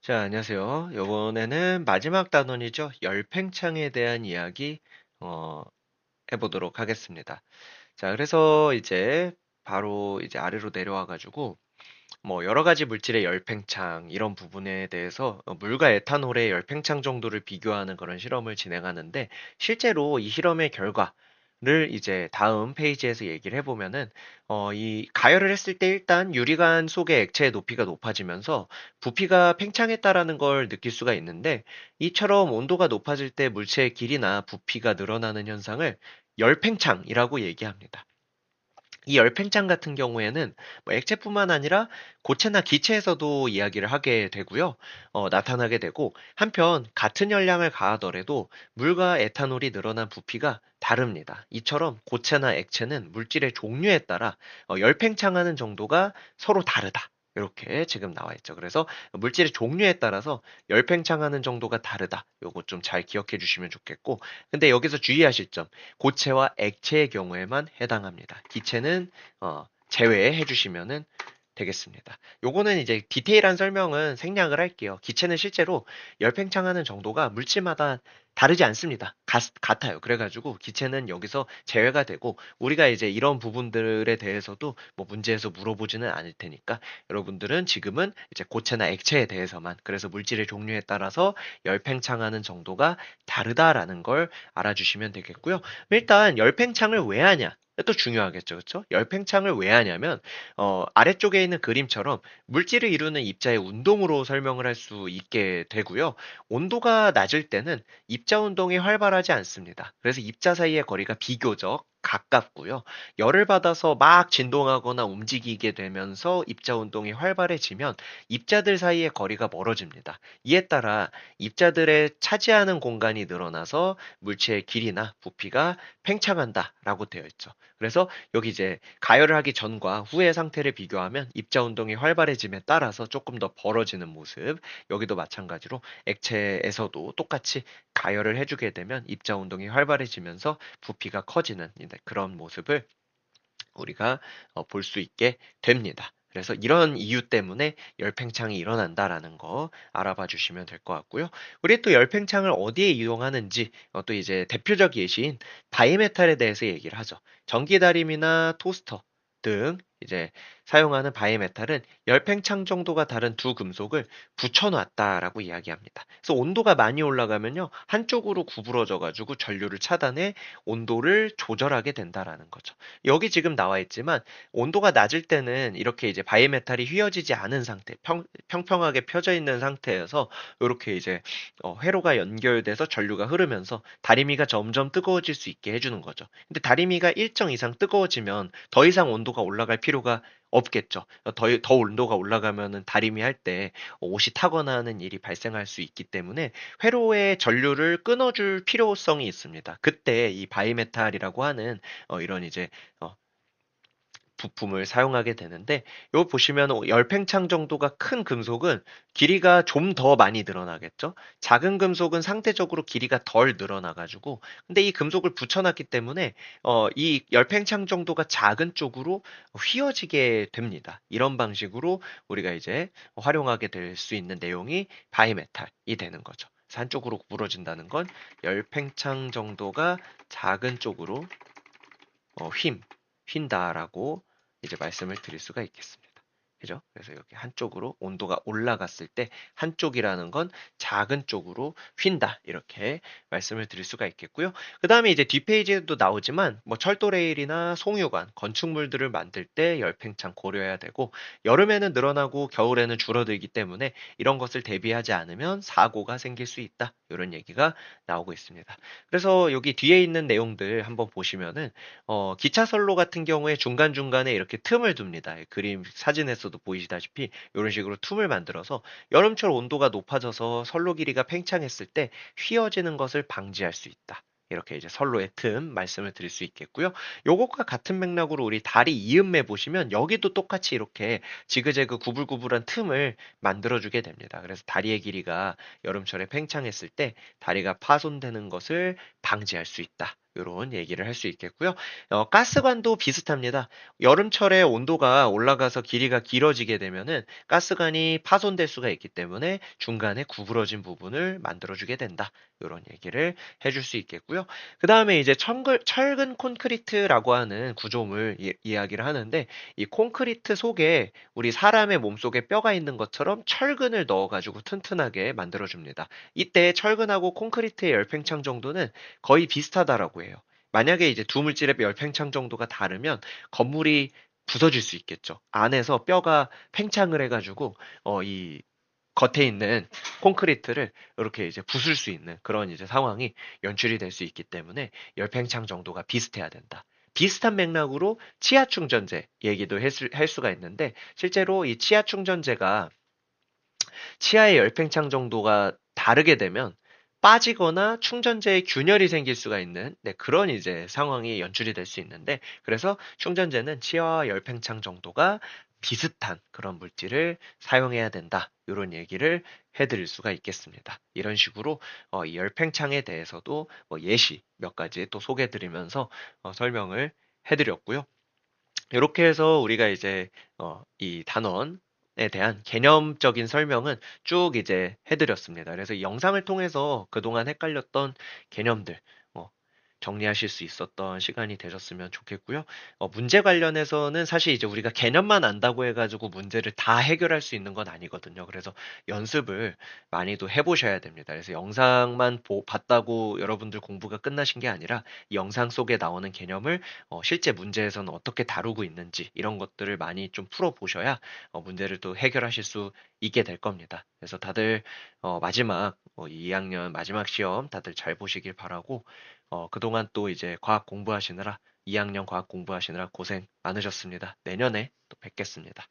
자, 안녕하세요. 이번에는 마지막 단원이죠. 열팽창에 대한 이야기 어, 해보도록 하겠습니다. 자, 그래서 이제 바로 이제 아래로 내려와 가지고 뭐 여러 가지 물질의 열팽창 이런 부분에 대해서 물과 에탄올의 열팽창 정도를 비교하는 그런 실험을 진행하는데 실제로 이 실험의 결과를 이제 다음 페이지에서 얘기를 해보면은 이 가열을 했을 때 일단 유리관 속의 액체의 높이가 높아지면서 부피가 팽창했다라는 걸 느낄 수가 있는데 이처럼 온도가 높아질 때 물체의 길이나 부피가 늘어나는 현상을 열팽창이라고 얘기합니다. 이 열팽창 같은 경우에는 뭐 액체뿐만 아니라 고체나 기체에서도 이야기를 하게 되고요. 나타나게 되고 한편 같은 열량을 가하더라도 물과 에탄올이 늘어난 부피가 다릅니다. 이처럼 고체나 액체는 물질의 종류에 따라 열팽창하는 정도가 서로 다르다. 이렇게 지금 나와 있죠. 그래서 물질의 종류에 따라서 열팽창하는 정도가 다르다. 요거 좀 잘 기억해 주시면 좋겠고, 근데 여기서 주의하실 점, 고체와 액체의 경우에만 해당합니다. 기체는 제외해 주시면 되겠습니다. 요거는 이제 디테일한 설명은 생략을 할게요. 기체는 실제로 열팽창하는 정도가 물질마다 다르지 않습니다. 같아요. 그래가지고 기체는 여기서 제외가 되고 우리가 이제 이런 부분들에 대해서도 뭐 문제에서 물어보지는 않을 테니까 여러분들은 지금은 이제 고체나 액체에 대해서만 그래서 물질의 종류에 따라서 열팽창하는 정도가 다르다라는 걸 알아주시면 되겠고요. 일단 열팽창을 왜 하냐? 또 중요하겠죠, 그렇죠? 열팽창을 왜 하냐면 아래쪽에 있는 그림처럼 물질을 이루는 입자의 운동으로 설명을 할 수 있게 되고요. 온도가 낮을 때는 입자 운동이 활발하지 않습니다. 그래서 입자 사이의 거리가 비교적 가깝고요. 열을 받아서 막 진동하거나 움직이게 되면서 입자 운동이 활발해지면 입자들 사이의 거리가 멀어집니다. 이에 따라 입자들의 차지하는 공간이 늘어나서 물체의 길이나 부피가 팽창한다라고 되어 있죠. 그래서 여기 이제 가열을 하기 전과 후의 상태를 비교하면 입자 운동이 활발해짐에 따라서 조금 더 벌어지는 모습. 여기도 마찬가지로 액체에서도 똑같이 가열을 해주게 되면 입자 운동이 활발해지면서 부피가 커지는 그런 모습을 우리가 볼 수 있게 됩니다. 그래서 이런 이유 때문에 열팽창이 일어난다라는 거 알아봐 주시면 될 것 같고요. 우리 또 열팽창을 어디에 이용하는지 또 이제 대표적 예시인 바이메탈에 대해서 얘기를 하죠. 전기다림이나 토스터 등 이제 사용하는 바이메탈은 열팽창 정도가 다른 두 금속을 붙여놨다라고 이야기합니다. 그래서 온도가 많이 올라가면요 한쪽으로 구부러져 가지고 전류를 차단해 온도를 조절하게 된다라는 거죠. 여기 지금 나와 있지만 온도가 낮을 때는 이렇게 이제 바이메탈이 휘어지지 않은 상태, 평평하게 펴져 있는 상태여서 이렇게 이제 회로가 연결돼서 전류가 흐르면서 다리미가 점점 뜨거워질 수 있게 해주는 거죠. 근데 다리미가 일정 이상 뜨거워지면 더 이상 온도가 올라갈 필요가 없겠죠. 더 온도가 올라가면은 다리미 할 때 옷이 타거나 하는 일이 발생할 수 있기 때문에 회로의 전류를 끊어줄 필요성이 있습니다. 그때 이 바이메탈이라고 하는 이런 이제 어, 부품을 사용하게 되는데 요 보시면 열팽창 정도가 큰 금속은 길이가 좀 더 많이 늘어나겠죠. 작은 금속은 상대적으로 길이가 덜 늘어나 가지고 근데 이 금속을 붙여놨기 때문에 이 열팽창 정도가 작은 쪽으로 휘어지게 됩니다. 이런 방식으로 우리가 이제 활용하게 될 수 있는 내용이 바이메탈이 되는 거죠. 그래서 한쪽으로 구부러진다는 건 열팽창 정도가 작은 쪽으로 휜다라고 이제 말씀을 드릴 수가 있겠습니다. 그죠? 그래서 여기 한쪽으로 온도가 올라갔을 때 한쪽이라는 건 작은 쪽으로 휜다. 이렇게 말씀을 드릴 수가 있겠고요. 그 다음에 이제 뒷페이지에도 나오지만 뭐 철도 레일이나 송유관, 건축물들을 만들 때 열팽창 고려해야 되고 여름에는 늘어나고 겨울에는 줄어들기 때문에 이런 것을 대비하지 않으면 사고가 생길 수 있다. 이런 얘기가 나오고 있습니다. 그래서 여기 뒤에 있는 내용들 한번 보시면은 기차 선로 같은 경우에 중간중간에 이렇게 틈을 둡니다. 그림 사진에서도 보이시다시피 이런 식으로 틈을 만들어서 여름철 온도가 높아져서 선로 길이가 팽창했을 때 휘어지는 것을 방지할 수 있다. 이렇게 이제 선로의 틈 말씀을 드릴 수 있겠고요. 요것과 같은 맥락으로 우리 다리 이음매 보시면 여기도 똑같이 이렇게 지그재그 구불구불한 틈을 만들어주게 됩니다. 그래서 다리의 길이가 여름철에 팽창했을 때 다리가 파손되는 것을 방지할 수 있다. 요런 얘기를 할 수 있겠고요. 가스관도 비슷합니다. 여름철에 온도가 올라가서 길이가 길어지게 되면은 가스관이 파손될 수가 있기 때문에 중간에 구부러진 부분을 만들어주게 된다. 요런 얘기를 해줄 수 있겠고요. 그 다음에 이제 철근 콘크리트라고 하는 구조물 이야기를 하는데 이 콘크리트 속에 우리 사람의 몸속에 뼈가 있는 것처럼 철근을 넣어가지고 튼튼하게 만들어줍니다. 이때 철근하고 콘크리트의 열팽창 정도는 거의 비슷하다라고 해요. 만약에 이제 두 물질의 열팽창 정도가 다르면 건물이 부서질 수 있겠죠. 안에서 뼈가 팽창을 해가지고 이 겉에 있는 콘크리트를 이렇게 이제 부술 수 있는 그런 이제 상황이 연출이 될 수 있기 때문에 열팽창 정도가 비슷해야 된다. 비슷한 맥락으로 치아 충전재 얘기도 할 수가 있는데 실제로 이 치아 충전재가 치아의 열팽창 정도가 다르게 되면 빠지거나 충전재에 균열이 생길 수가 있는 그런 이제 상황이 연출이 될 수 있는데 그래서 충전재는 치아 열팽창 정도가 비슷한 그런 물질을 사용해야 된다. 이런 얘기를 해드릴 수가 있겠습니다. 이런 식으로 이 열팽창에 대해서도 예시 몇 가지 또 소개해드리면서 설명을 해드렸고요. 이렇게 해서 우리가 이제 이 단원에 대한 개념적인 설명은 쭉 이제 해드렸습니다. 그래서 이 영상을 통해서 그동안 헷갈렸던 개념들 어, 정리하실 수 있었던 시간이 되셨으면 좋겠고요. 문제 관련해서는 사실 이제 우리가 개념만 안다고 해가지고 문제를 다 해결할 수 있는 건 아니거든요. 그래서 연습을 많이도 해보셔야 됩니다. 그래서 영상만 봤다고 여러분들 공부가 끝나신 게 아니라 이 영상 속에 나오는 개념을 실제 문제에서는 어떻게 다루고 있는지 이런 것들을 많이 좀 풀어보셔야 문제를 또 해결하실 수 있게 될 겁니다. 그래서 다들 마지막 2학년 마지막 시험 다들 잘 보시길 바라고 그동안 또 이제 과학 공부하시느라 2학년 과학 공부하시느라 고생 많으셨습니다. 내년에 또 뵙겠습니다.